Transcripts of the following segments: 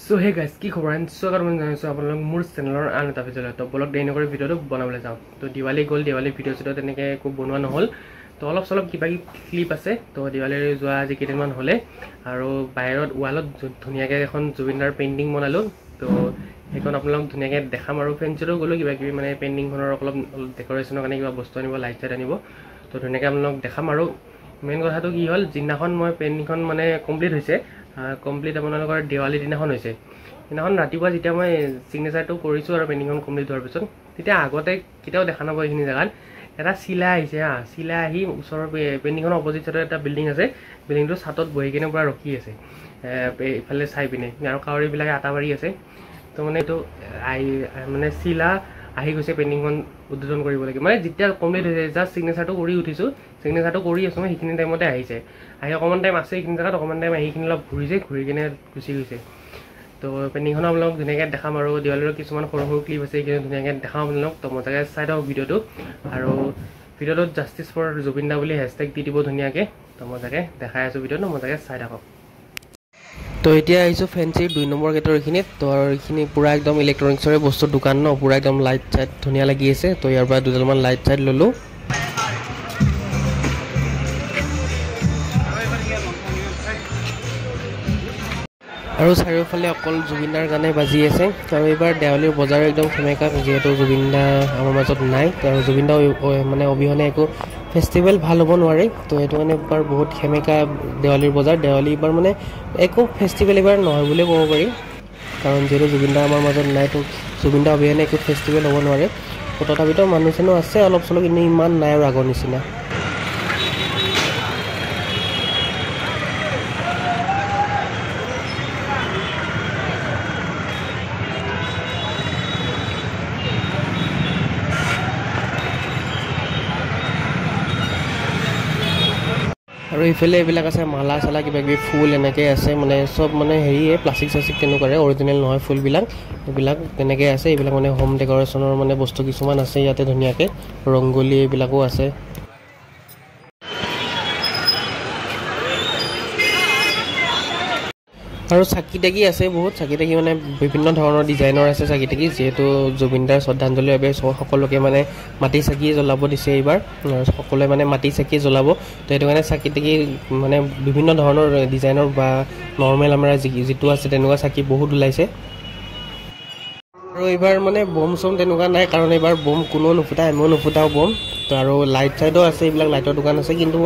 So hey guys, কি খবৰ? স্বাগতম জনাইছো আপোনালোক মোৰ চেনেলৰ আন এটা ভিডিঅ'লৈ। তো ব্লগ দেৰি নকৰি ভিডিঅ'টো বনাবলৈ যাওঁ। তো দিৱালী গ'ল, দিৱালী ভিডিঅ' চিডিঅ' তেনেকৈ একো বনোৱা নহ'ল। তো অলপ চলপ কিবা ক্লিপ আছে। তো দিৱালীৰ যোৱা আজি কেইদিনমান হ'লে আৰু বাহিৰত ৱালত ধুনীয়াকৈ এখন জুবিনদাৰ পেইণ্টিং বনালোঁ। তো সেইখন আপোনালোক ধুনীয়াকৈ দেখাম আৰু ফেঞ্চিতো গ'লোঁ কিবা কিবি মানে পেইণ্টিংখনৰ অলপ ডেক'ৰেশ্যনৰ কাৰণে কিবা বস্তু আনিব, লাইট চাইট আনিব। তো ধুনীয়াকৈ আপোনালোক দেখাম আৰু মেইন কথাটো কি হ'ল, যিদিনাখন মই পেইণ্টিংখন মানে কমপ্লিট হৈছে, কমপ্লিট আপোনালোকৰ দেৱালী দিনাখন হৈছে। সেইদিনাখন ৰাতিপুৱা যেতিয়া মই ছিগনেচাৰটো কৰিছোঁ আৰু পেইণ্টিংখন কমপ্লিট হোৱাৰ পিছত, তেতিয়া আগতে কেতিয়াও দেখা নাপাওঁ এইখিনি জেগাত এটা চিলা আহিছে চিলা আহি ওচৰৰ পেইণ্টিংখনৰ অপজিট চাইডত এটা বিল্ডিং আছে, বিল্ডিংটো ছাটত বহি কিনে পূৰা ৰখি আছে এইফালে চাই পিনে, আৰু কাউৰীবিলাকে আটা মাৰি আছে। তো মানে এইটো মানে চিলা আহি গৈছে পেইণ্টিংখন উদ্বোধন কৰিব লাগে, মানে যেতিয়া কমপ্লিট হৈছে জাষ্ট ছিগনেচাৰটো কৰি উঠিছোঁ, ছিগনেচাৰটো কৰি আছোঁ মই, সেইখিনি টাইমতে আহিছে। আহি অকণমান টাইম আছে এইখিনি জেগাত, অকণমান টাইম আহিখিনি অলপ ঘূৰিছে, ঘূৰি কিনে গুচি গৈছে। তো পেইণ্টিংখন আপোনালোক ধুনীয়াকৈ দেখাম আৰু দেৱালীৰ কিছুমান সৰু সৰু ক্লিপ আছে সেইখিনি ধুনীয়াকৈ দেখাম আপোনালোক। তো মজাকৈ চাই থাকক ভিডিঅ'টো, আৰু ভিডিঅ'টোত জাষ্টিছ ফৰ জুবিন দা বুলি হেছটেগ দি দিব ধুনীয়াকৈ। তো মজাকৈ দেখাই আছোঁ ভিডিঅ'টো, মজাকৈ চাই থাকক। তো এতিয়া আহিছোঁ ফেঞ্চিৰ 2 নম্বৰ গেটৰ এইখিনিত। তো আৰু এইখিনি পূৰা একদম ইলেক্ট্ৰনিক্সৰে বস্তুৰ দোকান ন, পূৰা একদম লাইট চাইট ধুনীয়া লাগি আছে। তো ইয়াৰ পৰা দুডালমান লাইট চাইট ল'লোঁ। আৰু চাৰিওফালে অকল জুবিনদাৰ গানে বাজি আছে। আৰু এইবাৰ দেৱালীৰ বজাৰ একদম সেমেকা, যিহেতু জুবিনদা আমাৰ মাজত নাই। আৰু জুবিনদা মানে অবিহনে একো ফেষ্টিভেল ভাল হ'ব নোৱাৰে। তো সেইটো কাৰণে এইবাৰ বহুত সেমেকা দেৱালীৰ বজাৰ। দেৱালী এইবাৰ মানে একো ফেষ্টিভেল এইবাৰ নহয় বুলিয়ে ক'ব পাৰি, কাৰণ যিহেতু জুবিনদা আমাৰ মাজত নাই। তো জুবিনদা অবিহনে একো ফেষ্টিভেল হ'ব নোৱাৰে। তো তথাপিতো মানুহ চানুহ আছে অলপ চলপ, কিন্তু ইমান নাই আৰু আগৰ নিচিনা। আৰু ইফালে এইবিলাক আছে মালা চালা কিবা কিবি ফুল এনেকৈ আছে, মানে চব মানে হেৰিয়ে প্লাষ্টিক চাষ্টিক তেনেকুৱাৰে, অৰিজিনেল নহয় ফুলবিলাক। এইবিলাক তেনেকৈ আছে, এইবিলাক মানে হোম ডেক'ৰেশ্যনৰ মানে বস্তু কিছুমান আছে ইয়াতে ধুনীয়াকৈ, ৰংগোলী এইবিলাকো আছে। আৰু চাকি তাকি আছে বহুত, চাকি তাকি মানে বিভিন্ন ধৰণৰ ডিজাইনৰ আছে চাকি তাকি, যিহেতু জুবিনদাৰ শ্ৰদ্ধাঞ্জলিৰ বাবে সকলোকে মানে মাটি চাকি জ্বলাব দিছে এইবাৰ, সকলোৱে মানে মাটি চাকি জ্বলাব। তো সেইটো কাৰণে চাকি তাকি মানে বিভিন্ন ধৰণৰ ডিজাইনৰ বা নৰ্মেল আমাৰ যিটো আছে তেনেকুৱা চাকি বহুত ওলাইছে। আৰু এইবাৰ মানে বম চম তেনেকুৱা নাই, কাৰণ এইবাৰ বম কোনেও নুফুটাই, আমিও নুফুটাও বম। তো আৰু লাইট চাইটো আছে, এইবিলাক লাইটৰ দোকান আছে, কিন্তু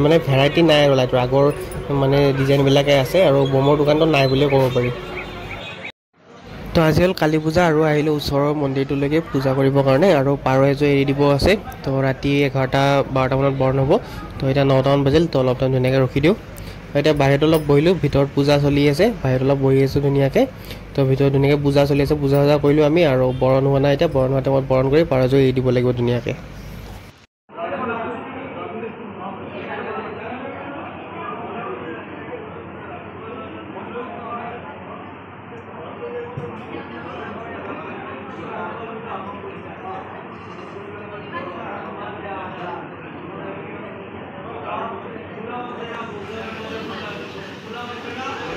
মানে ভেৰাইটি নাই আৰু লাইটৰ আগৰ মানে ডিজাইনবিলাকে আছে, আৰু বমৰ দোকানটো নাই বুলিয়ে ক'ব পাৰি। তো আজি হ'ল কালী পূজা, আৰু আহিলোঁ ওচৰৰ মন্দিৰটোলৈকে পূজা কৰিবৰ কাৰণে, আৰু পাৰ এযোৰ এৰি দিব আছে। তো ৰাতি 11-12 মানত বৰণ হ'ব। তো এতিয়া 9টামান বাজিল, তো অলপ টাইম ধুনীয়াকৈ ৰখি দিওঁ। এতিয়া বাহিৰত অলপ বহিলোঁ, ভিতৰত পূজা চলি আছে, বাহিৰত অলপ বহি আছোঁ ধুনীয়াকৈ। তো ভিতৰত ধুনীয়াকৈ পূজা চলি আছে, পূজা চূজা কৰিলোঁ আমি, আৰু বৰণ হোৱা নাই, এতিয়া বৰণ হোৱা টাইমত বৰণ কৰি পাৰ এযোৰ এৰি দিব লাগিব ধুনীয়াকৈ।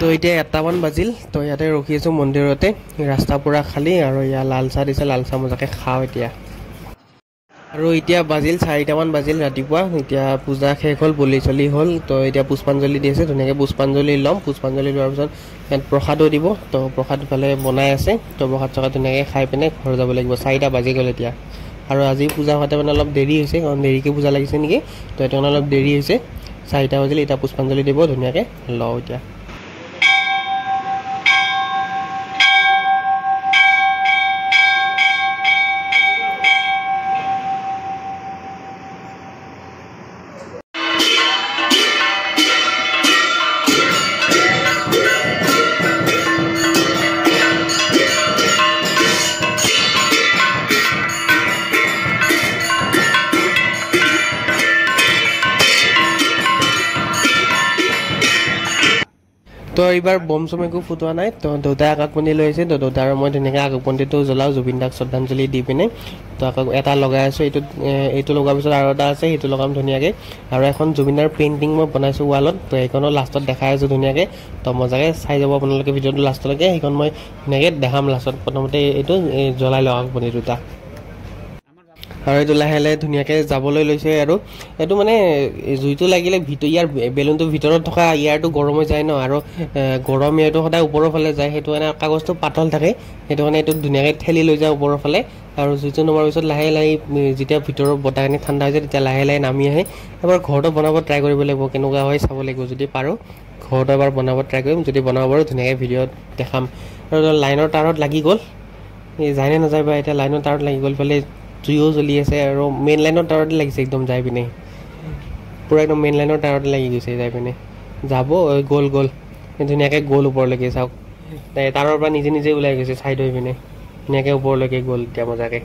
তো এতিয়া 1টামান বাজিল, তো ইয়াতে ৰখি আছোঁ মন্দিৰতে, ৰাস্তা পূৰা খালী, আৰু ইয়াত লাল চাহ দিছে, লাল চাহ মজাকৈ খাওঁ এতিয়া। আৰু এতিয়া বাজিল 4টামান বাজিল ৰাতিপুৱা, এতিয়া পূজা শেষ হ'ল, বলি চলি হ'ল। তো এতিয়া পুষ্পাঞ্জলি দি আছে, ধুনীয়াকৈ পুষ্পাঞ্জলি ল'ম, পুষ্পাঞ্জলি লোৱাৰ পিছত ইয়াত প্ৰসাদো দিব। তো প্ৰসাদ ইফালে বনাই আছে, তো প্ৰসাদ চসাদ ধুনীয়াকৈ খাই পিনে ঘৰ যাব লাগিব। 4টা বাজি গ'ল এতিয়া, আৰু আজি পূজা হোৱাতে মানে অলপ দেৰি হৈছে, কাৰণ দেৰিকৈ পূজা লাগিছে নেকি, তো সেইটো কাৰণে অলপ দেৰি হৈছে। 4টা বাজিল, এতিয়া পুষ্পাঞ্জলি দিব, ধুনীয়াকৈ লওঁ এতিয়া। তো এইবাৰ বম চম একো ফুটোৱা নাই তো দেউতাই আকাশবন্তি লৈ আহিছে তো দেউতা আৰু মই ধুনীয়াকৈ আকাশবন্তিটো জ্বলাওঁ জুবিন দাক শ্ৰদ্ধাঞ্জলি দি পিনে তো এটা লগাই আছোঁ এইটো লগোৱাৰ পিছত আৰু এটা আছে সেইটো লগাম ধুনীয়াকৈ আৰু এখন জুবিন দাৰ পেইণ্টিং মই বনাইছোঁ ৱালত তো এইখনো লাষ্টত দেখাই আছোঁ ধুনীয়াকৈ তো মজাকৈ চাই যাব আপোনালোকে ভিডিঅ'টো লাষ্টলৈকে সেইখন মই ধুনীয়াকৈ দেখাম লাষ্টত প্ৰথমতে এইটো জ্বলাই লওঁ আকাশবন্তি দুটা আৰু এইটো লাহে লাহে ধুনীয়াকৈ যাবলৈ লৈছে আৰু এইটো মানে জুইটো লাগিলে ইয়াৰ বেলুনটোৰ ভিতৰত থকা ইয়াৰটো গৰম হৈ যায় ন আৰু গৰম ইয়াৰটো সদায় ওপৰৰ ফালে যায় সেইটো কাৰণে কাগজটো পাতল থাকে সেইটো কাৰণে এইটো ধুনীয়াকৈ ঠেলি লৈ যায় ওপৰৰ ফালে আৰু জুইটো নমাৰ পিছত লাহে লাহে যেতিয়া ভিতৰৰ বতাহখিনি ঠাণ্ডা হৈ যায় তেতিয়া লাহে লাহে নামি আহে এবাৰ ঘৰটো বনাব ট্ৰাই কৰিব লাগিব কেনেকুৱা হয় চাব লাগিব যদি পাৰোঁ ঘৰটো এবাৰ বনাব ট্ৰাই কৰিম যদি বনাব পাৰোঁ ধুনীয়াকৈ ভিডিঅ'ত দেখাম আৰু লাইনৰ তাৰত লাগি গ'ল যায় নে নাযায় বা এতিয়া লাইনৰ তাৰত লাগি গ'ল ফালে জুইও জ্বলি আছে আৰু মেইন লাইনৰ তাৰতে লাগিছে একদম যাই পিনে পূৰা একদম মেইন লাইনৰ তাৰতে লাগি গৈছে যাই পিনে যাব গ'ল ধুনীয়াকৈ গ'ল ওপৰলৈকে চাওক তাৰৰ পৰা নিজে নিজে ওলাই গৈছে ছাইড হৈ পিনে ধুনীয়াকৈ ওপৰলৈকে গ'ল এতিয়া মজাকৈ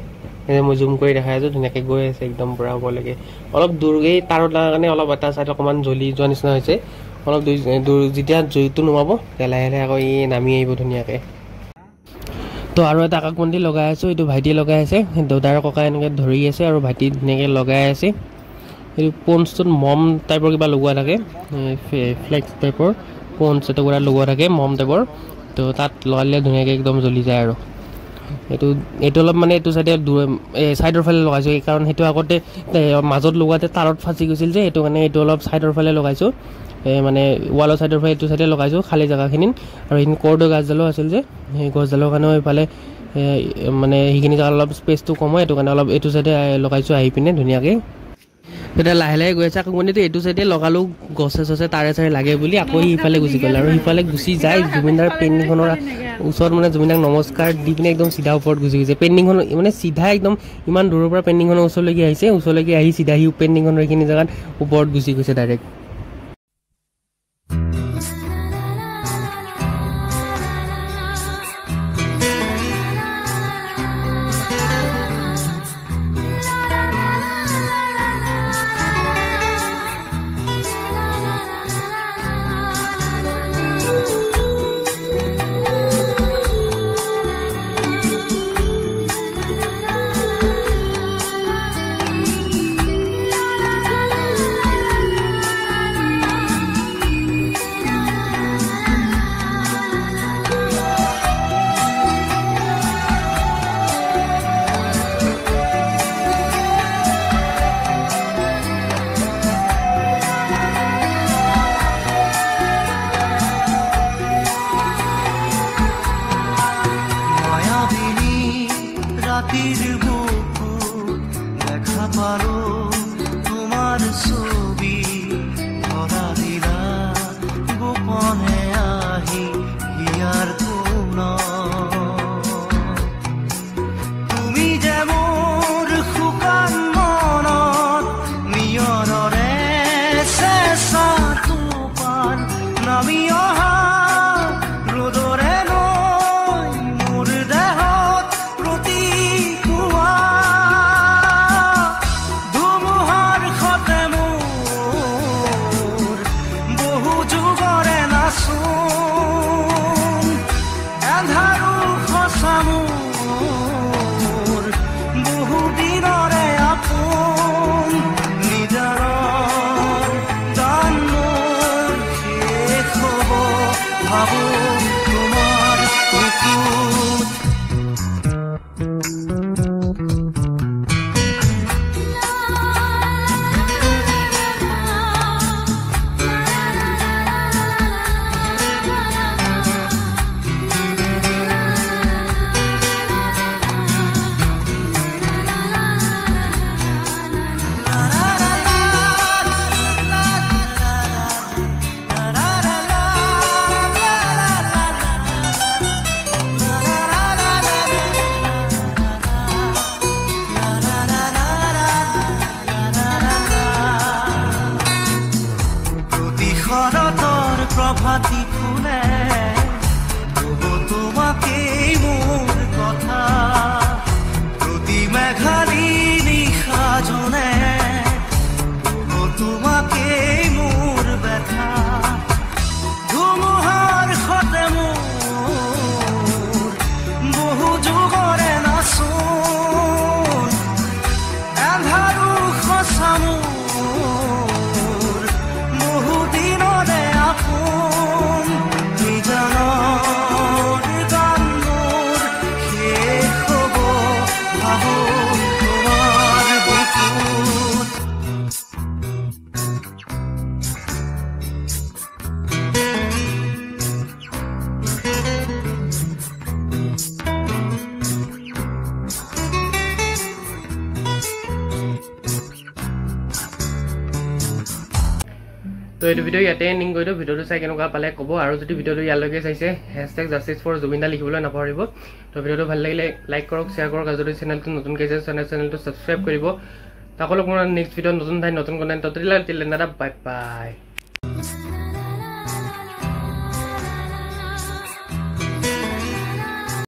মই জুম কৰি দেখাই আছোঁ ধুনীয়াকৈ গৈ আছে একদম পূৰা ওপৰলৈকে অলপ দূৰগৈ তাৰত লগাৰ কাৰণে অলপ এটা ছাইড অকণমান জ্বলি যোৱা নিচিনা হৈছে অলপ দূৰ যেতিয়া জুইটো নুমাব তেতিয়া লাহে লাহে আকৌ ই নামি আহিব ধুনীয়াকৈ তো আৰু এটা আকাশবন্তি লগাই আছোঁ এইটো ভাইটিয়ে লগাই আছে দেউতাৰ ককাই এনেকৈ ধৰি আছে আৰু ভাইটি ধুনীয়াকৈ লগাই আছে এইটো পঞ্চটোত মম টাইপৰ কিবা লগোৱা থাকে ফ্লেক্স টাইপৰ পঞ্চ এটা কৰা লগোৱা থাকে মম টাইপৰ তো তাত লগালে ধুনীয়াকৈ একদম জ্বলি যায় আৰু এইটো অলপ মানে এইটো চাইডে ছাইডৰ ফালে লগাইছোঁ কাৰণ সেইটো আগতে মাজত লগোৱাতে তাৰত ফাঁচি গৈছিল যে সেইটো কাৰণে এইটো অলপ ছাইডৰ ফালে লগাইছোঁ মানে ৱালৰ ছাইডৰ ফালে এইটো চাইডে লগাইছোঁ খালী জেগাখিনিত আৰু সেইখিনি কৰ্ডৰ গাছডালো আছিল যে সেই গছডালৰ কাৰণেও এইফালে মানে সেইখিনি জেগাত অলপ স্পেচটো কম হয় সেইটো কাৰণে অলপ এইটো চাইডে লগাইছোঁ আহি পিনে ধুনীয়াকৈ এতিয়া লাহে লাহে গৈ আছে আকাশবন্তিটো এইটো চাইডে লগালোঁ গছে চছে তাৰে চাৰে লাগে বুলি আকৌ সিফালে গুচি গ'ল আৰু সিফালে গুচি যায় জুবিনদাৰ পেইণ্টিংখনৰ ওচৰত মানে জুবিনদাক নমস্কাৰ দি পিনে একদম চিধা ওপৰত গুচি গৈছে পেইণ্টিংখন মানে চিধা একদম ইমান দূৰৰ পৰা পেইণ্টিংখনৰ ওচৰলৈকে আহিছে ওচৰলৈকে আহি চিধা সি পেইণ্টিংখনৰ এইখিনি জেগাত ওপৰত গুচি গৈছে ডাইৰেক্ট তোমাৰ ছবি ধৰা দিলা গোপনে আহি হিয়াৰ কোন তুমি যে মোৰ শুকান মনত নিয়ৰৰে চেঁচা তোপান নামি অহা ৰ'দৰে নৈ মোৰ দেহত প্ৰতিকূল তো এইটো ভিডিও ইয়াতে এণ্ডিং কৰি দিওঁ ভিডিঅ'টো চাই কেনেকুৱা পালে ক'ব আৰু যদি ভিডিঅ'টো ইয়ালৈকে চাইছে #justice4Jubin লিখিবলৈ নাপাহৰিব তো ভিডিঅ'টো ভাল লাগিলে লাইক কৰক শ্বেয়াৰ কৰক আৰু যদি চেনেলটো নতুনকৈ চাইছে চেনেলটো ছাবস্ক্ৰাইব কৰিব তাকো মোৰ নেক্সট ভিডিঅ' নতুন ঠাই নতুন কণ্টেণ্ট ততৰিলে বাই বাই